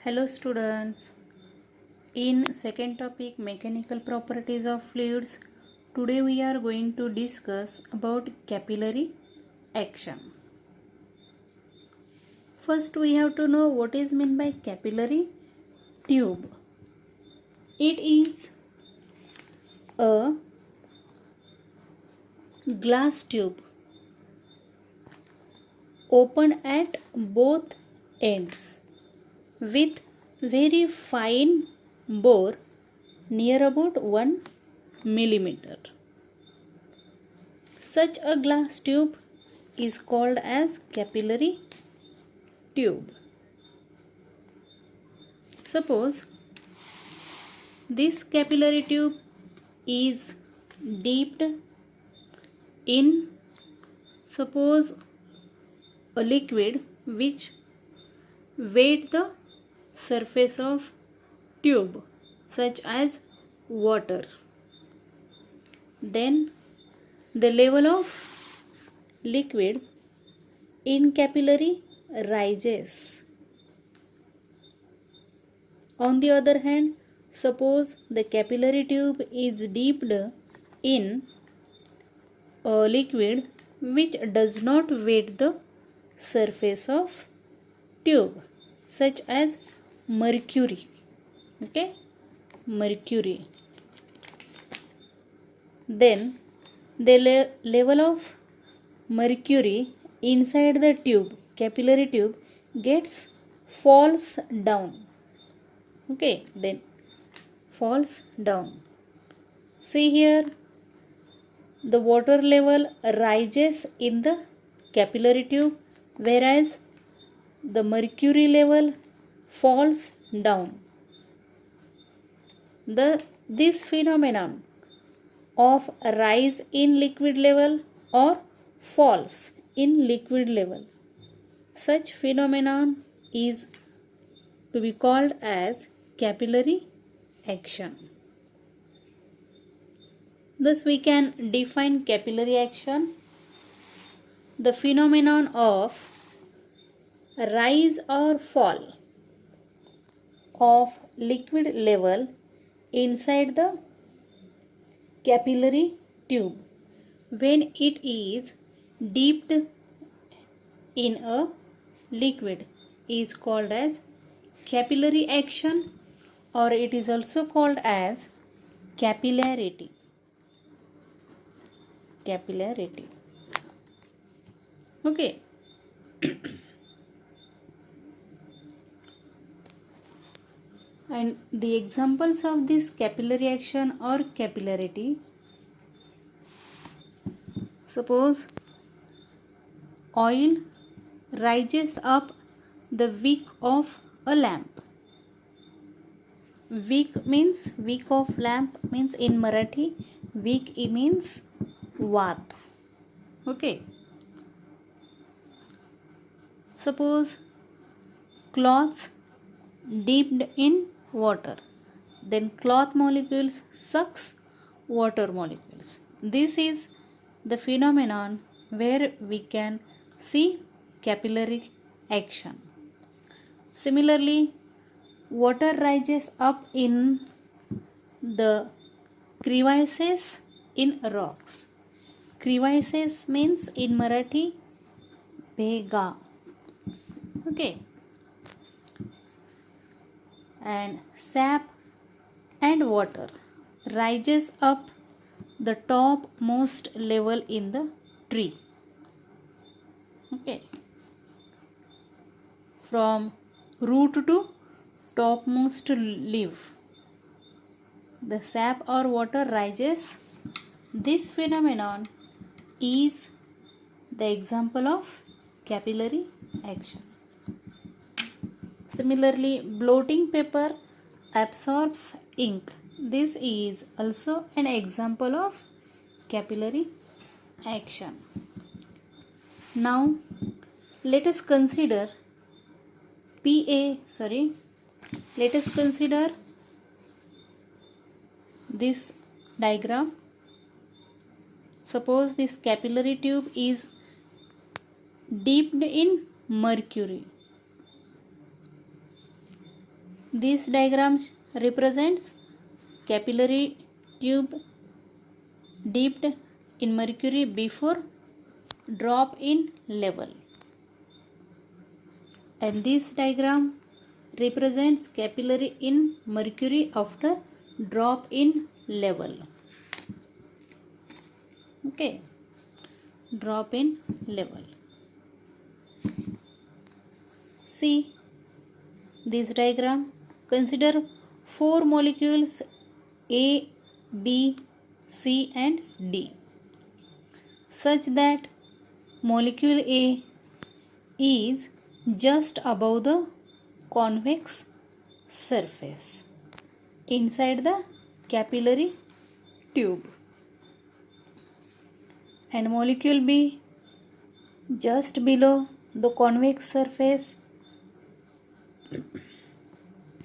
Hello students. In second topic mechanical properties of fluids, today we are going to discuss about capillary action. First we have to know what is meant by capillary tube. It is a glass tube open at both ends with very fine bore near about 1 millimeter. Such a glass tube is called as capillary tube. Suppose this capillary tube is dipped in suppose a liquid which wet the surface of tube such as water. Then the level of liquid in capillary rises. On the other hand, suppose the capillary tube is dipped in a liquid which does not wet the surface of tube such as mercury. Mercury. Then the level of mercury inside the tube, capillary tube, falls down. Then falls down. See here, the water level rises in the capillary tube, whereas the mercury level falls down. This phenomenon of rise in liquid level or falls in liquid level, such phenomenon is to be called as capillary action. Thus we can define capillary action: the phenomenon of rise or fall of liquid level inside the capillary tube when it is dipped in a liquid is called as capillary action, or it is also called as capillarity. And the examples of this capillary action or capillarity: suppose oil rises up the wick of a lamp. Wick of lamp means in Marathi wick means vat. Suppose cloths dipped in water, then cloth molecules sucks water molecules. This is the phenomenon where we can see capillary action. Similarly, water rises up in the crevices in rocks. Crevices means in Marathi bhega. And sap and water rises up the topmost level in the tree. From root to topmost leaf, the sap or water rises. This phenomenon is the example of capillary action. Similarly, blotting paper absorbs ink. This is also an example of capillary action. Now, let us consider this diagram. Suppose this capillary tube is dipped in mercury. This diagram represents capillary tube dipped in mercury before drop in level. And this diagram represents capillary in mercury after drop in level. Okay, drop in level. See this diagram. Consider 4 molecules A, B, C and D such that molecule A is just above the convex surface inside the capillary tube, and molecule B just below the convex surface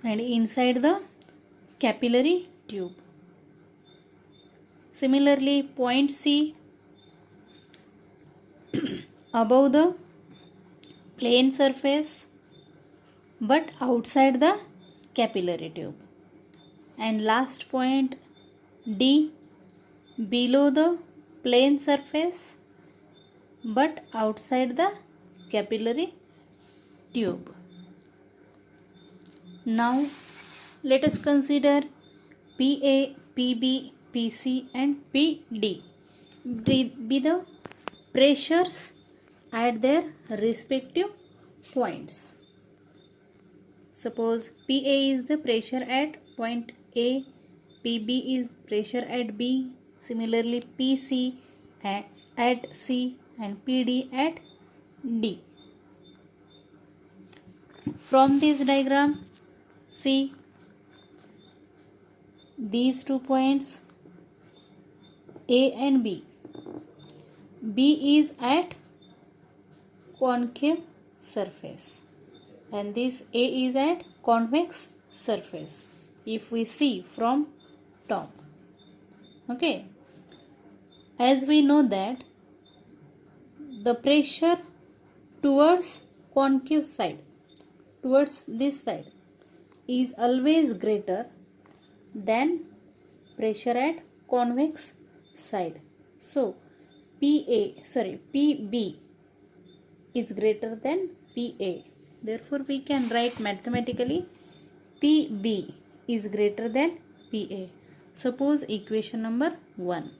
and inside the capillary tube. Similarly, point C above the plane surface but outside the capillary tube, and last point D below the plane surface but outside the capillary tube. Now let us consider PA, PB, PC and PD be the pressures at their respective points. Suppose PA is the pressure at point A, PB is pressure at B, similarly PC at C and PD at D. From this diagram, see these 2 points A and B. B is at concave surface and this A is at convex surface if we see from top. Okay, as we know that the pressure towards concave side, towards this side, is always greater than pressure at convex side. So PB is greater than PA. Therefore, we can write mathematically PB is greater than PA. Suppose equation number 1.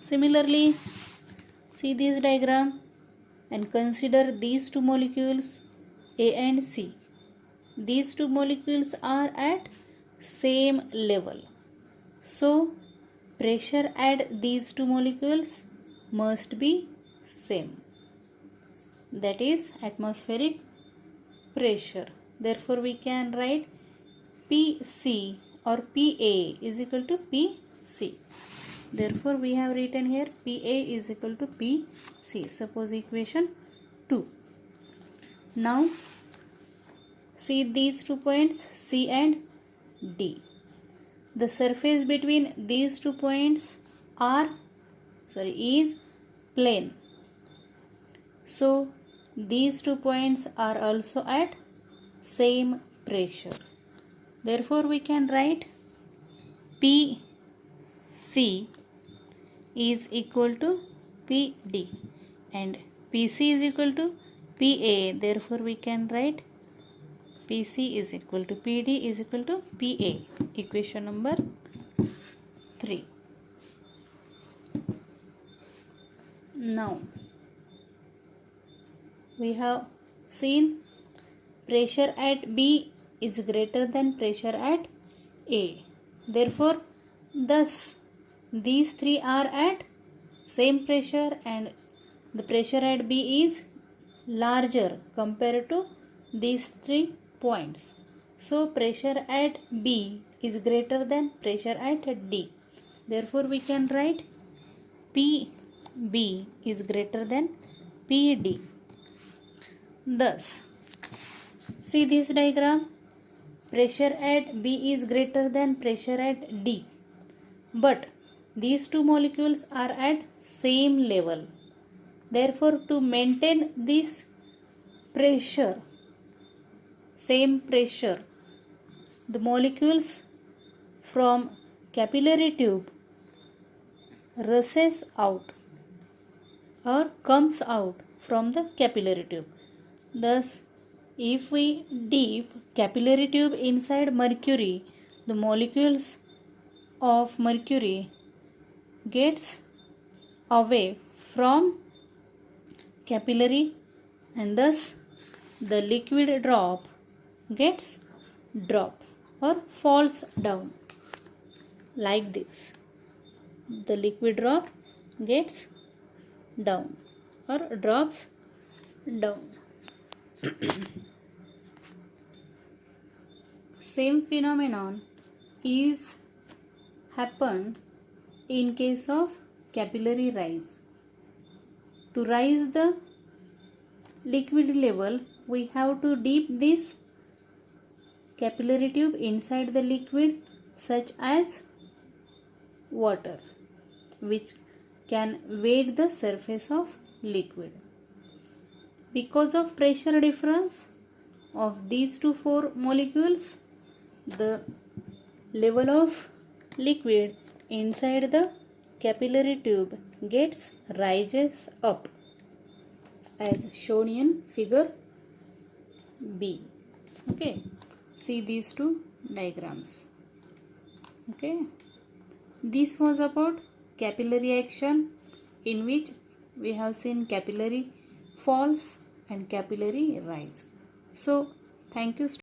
Similarly, see this diagram and consider these 2 molecules A and C. These 2 molecules are at same level. So, pressure at these 2 molecules must be same. That is atmospheric pressure. Therefore, we can write PC or PA is equal to PC. Therefore, we have written here PA is equal to PC. Suppose equation 2. Now, see these 2 points C and D. The surface between these 2 points is plane. So, these 2 points are also at same pressure. Therefore, we can write PC is equal to PD and PC is equal to PA. Therefore, we can write PC is equal to PD is equal to PA. Equation number 3. Now, we have seen pressure at B is greater than pressure at A. Therefore, thus these 3 are at same pressure and the pressure at B is larger compared to these 3 points. So, pressure at B is greater than pressure at D. Therefore, we can write PB is greater than PD. Thus, see this diagram, pressure at B is greater than pressure at D, but these 2 molecules are at same level. Therefore, to maintain this pressure same pressure, the molecules from capillary tube rushes out or comes out from the capillary tube. Thus, if we dip capillary tube inside mercury, the molecules of mercury gets away from capillary and thus the liquid drop gets drop or falls down like this. The liquid drop gets down or drops down. Same phenomenon is happen in case of capillary rise. To rise the liquid level, we have to dip this capillary tube inside the liquid such as water, which can wet the surface of liquid. Because of pressure difference of these two four molecules, the level of liquid inside the capillary tube gets rises up as shown in figure B. Okay, see these two diagrams. Okay, this was about capillary action, in which we have seen capillary falls and capillary rise. So thank you.